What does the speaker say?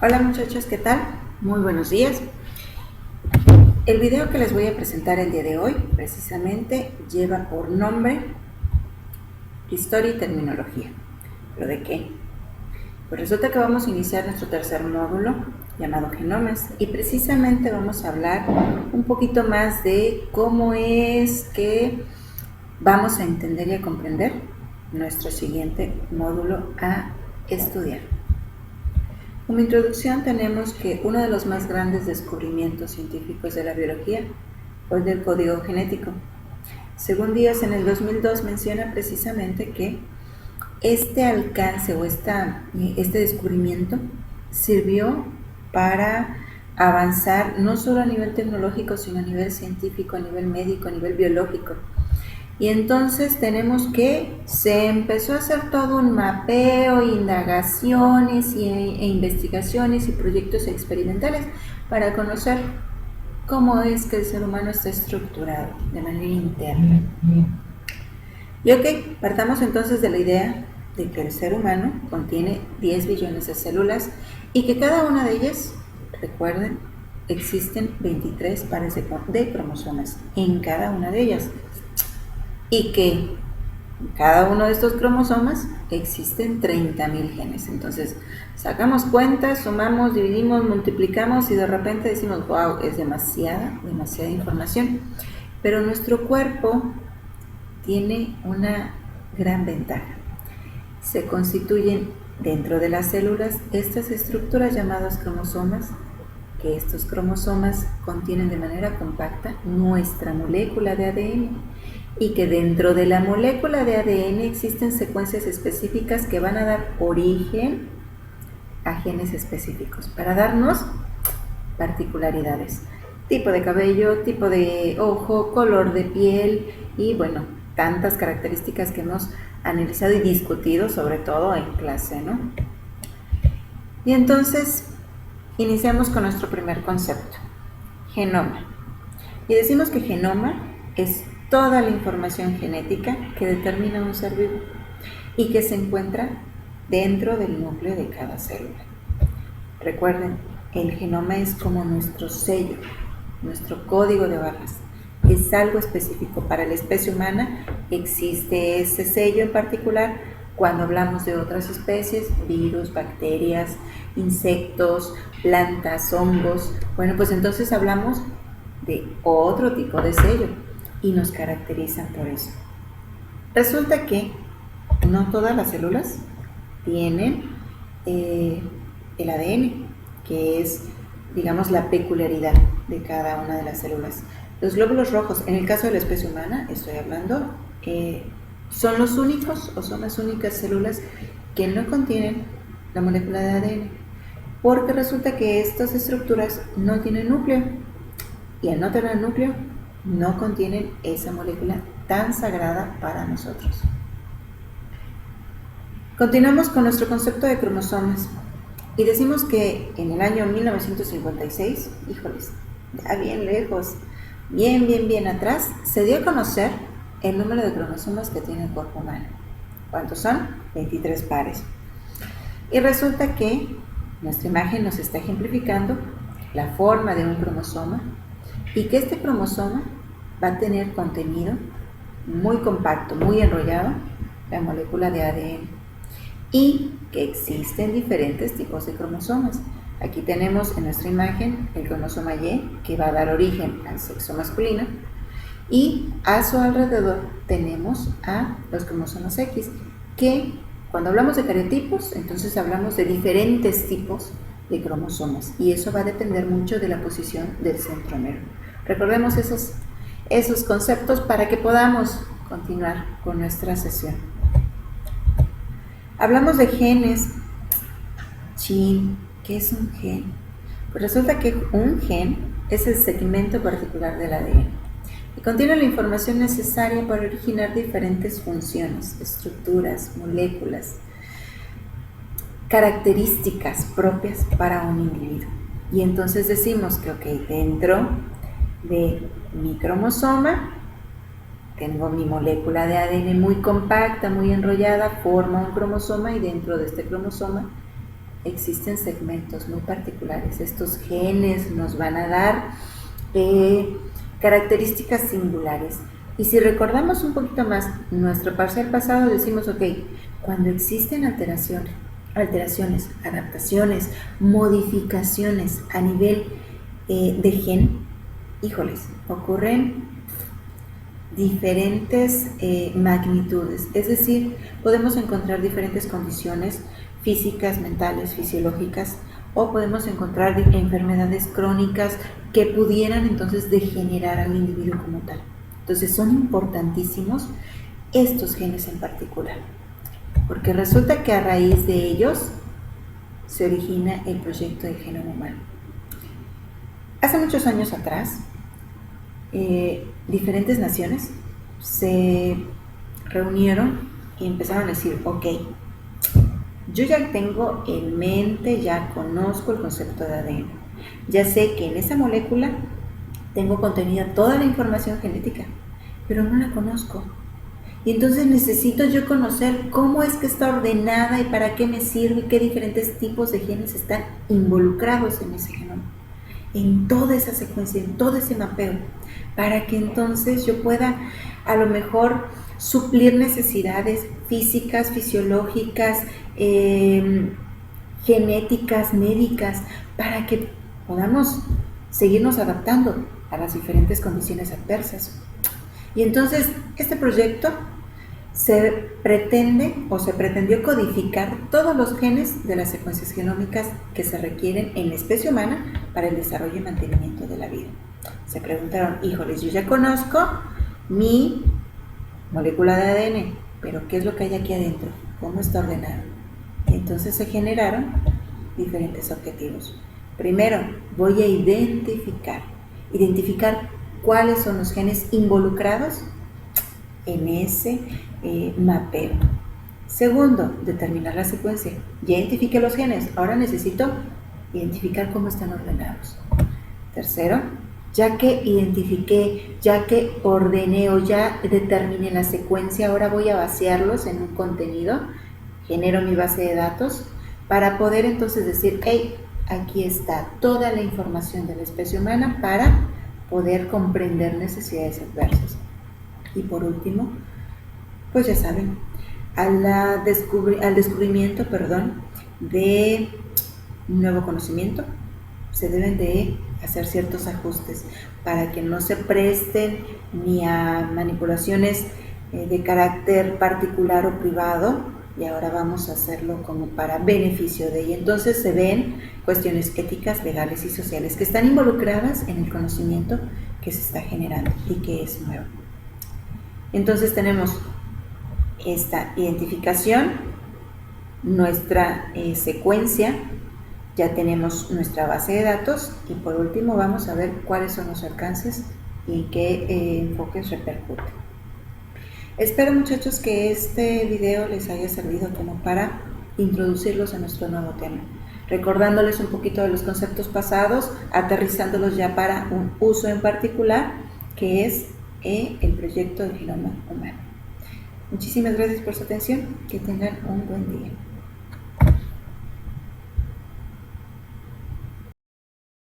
Hola muchachos, ¿qué tal? Muy buenos días. El video que les voy a presentar el día de hoy precisamente lleva por nombre Historia y Terminología. ¿Pero de qué? Pues resulta que vamos a iniciar nuestro tercer módulo llamado Genomas y precisamente vamos a hablar un poquito más de cómo es que vamos a entender y a comprender nuestro siguiente módulo a estudiar. Como introducción tenemos que uno de los más grandes descubrimientos científicos de la biología fue el del código genético. Según Díaz, en el 2002 menciona precisamente que este alcance o este descubrimiento sirvió para avanzar no solo a nivel tecnológico, sino a nivel científico, a nivel médico, a nivel biológico. Y entonces tenemos que se empezó a hacer todo un mapeo, indagaciones e investigaciones y proyectos experimentales para conocer cómo es que el ser humano está estructurado de manera interna. Y ok, partamos entonces de la idea de que el ser humano contiene 10 billones de células y que cada una de ellas, recuerden, existen 23 pares de cromosomas en cada una de ellas. Y que en cada uno de estos cromosomas existen 30.000 genes. Entonces, sacamos cuentas, sumamos, dividimos, multiplicamos y de repente decimos, wow, es demasiada información. Pero nuestro cuerpo tiene una gran ventaja. Se constituyen dentro de las células estas estructuras llamadas cromosomas, que estos cromosomas contienen de manera compacta nuestra molécula de ADN. Y que dentro de la molécula de ADN existen secuencias específicas que van a dar origen a genes específicos para darnos particularidades, tipo de cabello, tipo de ojo, color de piel y bueno, tantas características que hemos analizado y discutido sobre todo en clase, ¿no? Y entonces iniciamos con nuestro primer concepto, genoma. Y decimos que genoma es toda la información genética que determina un ser vivo y que se encuentra dentro del núcleo de cada célula. Recuerden, el genoma es como nuestro sello, nuestro código de barras. Es algo específico para la especie humana. Existe ese sello en particular cuando hablamos de otras especies, virus, bacterias, insectos, plantas, hongos. Bueno, pues entonces hablamos de otro tipo de sello y nos caracterizan por eso. Resulta que no todas las células tienen el ADN, que es, digamos, la peculiaridad de cada una de las células. Los glóbulos rojos, en el caso de la especie humana, estoy hablando, son los únicos o son las únicas células que no contienen la molécula de ADN, porque resulta que estas estructuras no tienen núcleo, y al no tener núcleo, no contienen esa molécula tan sagrada para nosotros. Continuamos con nuestro concepto de cromosomas y decimos que en el año 1956, híjoles, ya bien lejos, bien atrás, se dio a conocer el número de cromosomas que tiene el cuerpo humano. ¿Cuántos son? 23 pares. Y resulta que nuestra imagen nos está ejemplificando la forma de un cromosoma y que este cromosoma va a tener contenido muy compacto, muy enrollado, la molécula de ADN, y que existen diferentes tipos de cromosomas. Aquí tenemos en nuestra imagen el cromosoma Y, que va a dar origen al sexo masculino, y a su alrededor tenemos a los cromosomas X, que cuando hablamos de cariotipos, entonces hablamos de diferentes tipos de cromosomas, y eso va a depender mucho de la posición del centrómero. Recordemos esos conceptos para que podamos continuar con nuestra sesión. Hablamos de genes. ¿Qué es un gen? Pues resulta que un gen es el segmento particular del ADN y contiene la información necesaria para originar diferentes funciones, estructuras, moléculas, características propias para un individuo. Y entonces decimos que, ok, dentro de mi cromosoma tengo mi molécula de ADN muy compacta, muy enrollada, forma un cromosoma y dentro de este cromosoma existen segmentos muy particulares. Estos genes nos van a dar características singulares. Y si recordamos un poquito más nuestro parcial pasado, decimos, ok, cuando existen alteraciones, adaptaciones, modificaciones a nivel de gen, híjoles, ocurren diferentes magnitudes, es decir, podemos encontrar diferentes condiciones físicas, mentales, fisiológicas, o podemos encontrar enfermedades crónicas que pudieran entonces degenerar al individuo como tal. Entonces son importantísimos estos genes en particular, porque resulta que a raíz de ellos se origina el proyecto del genoma humano. Hace muchos años atrás, diferentes naciones se reunieron y empezaron a decir, ok, yo ya tengo en mente, ya conozco el concepto de ADN, ya sé que en esa molécula tengo contenida toda la información genética, pero no la conozco. Y entonces necesito yo conocer cómo es que está ordenada y para qué me sirve y qué diferentes tipos de genes están involucrados en ese genoma, en toda esa secuencia, en todo ese mapeo, para que entonces yo pueda a lo mejor suplir necesidades físicas, fisiológicas, genéticas, médicas, para que podamos seguirnos adaptando a las diferentes condiciones adversas. Y entonces este proyecto se pretendió codificar todos los genes de las secuencias genómicas que se requieren en la especie humana para el desarrollo y mantenimiento de la vida. Se preguntaron, híjoles, yo ya conozco mi molécula de ADN, pero ¿qué es lo que hay aquí adentro? ¿Cómo está ordenado? Y entonces se generaron diferentes objetivos. Primero, voy a identificar cuáles son los genes involucrados en ese mapeo. Segundo, determinar la secuencia. Ya identifiqué los genes, ahora necesito identificar cómo están ordenados. Tercero, ya que identifiqué, ya que ordené o ya determiné la secuencia, ahora voy a vaciarlos en un contenido, genero mi base de datos para poder entonces decir, hey, aquí está toda la información de la especie humana para poder comprender necesidades adversas. Y por último, pues ya saben, al descubrimiento de nuevo conocimiento, se deben de hacer ciertos ajustes para que no se presten ni a manipulaciones de carácter particular o privado, y ahora vamos a hacerlo como para beneficio de ella. Entonces se ven cuestiones éticas, legales y sociales que están involucradas en el conocimiento que se está generando y que es nuevo. Entonces tenemos esta identificación, nuestra secuencia, ya tenemos nuestra base de datos y por último vamos a ver cuáles son los alcances y en qué enfoques repercute. Espero, muchachos, que este video les haya servido como para introducirlos a nuestro nuevo tema, recordándoles un poquito de los conceptos pasados, aterrizándolos ya para un uso en particular, que es el proyecto del genoma humano. Muchísimas gracias por su atención, que tengan un buen día.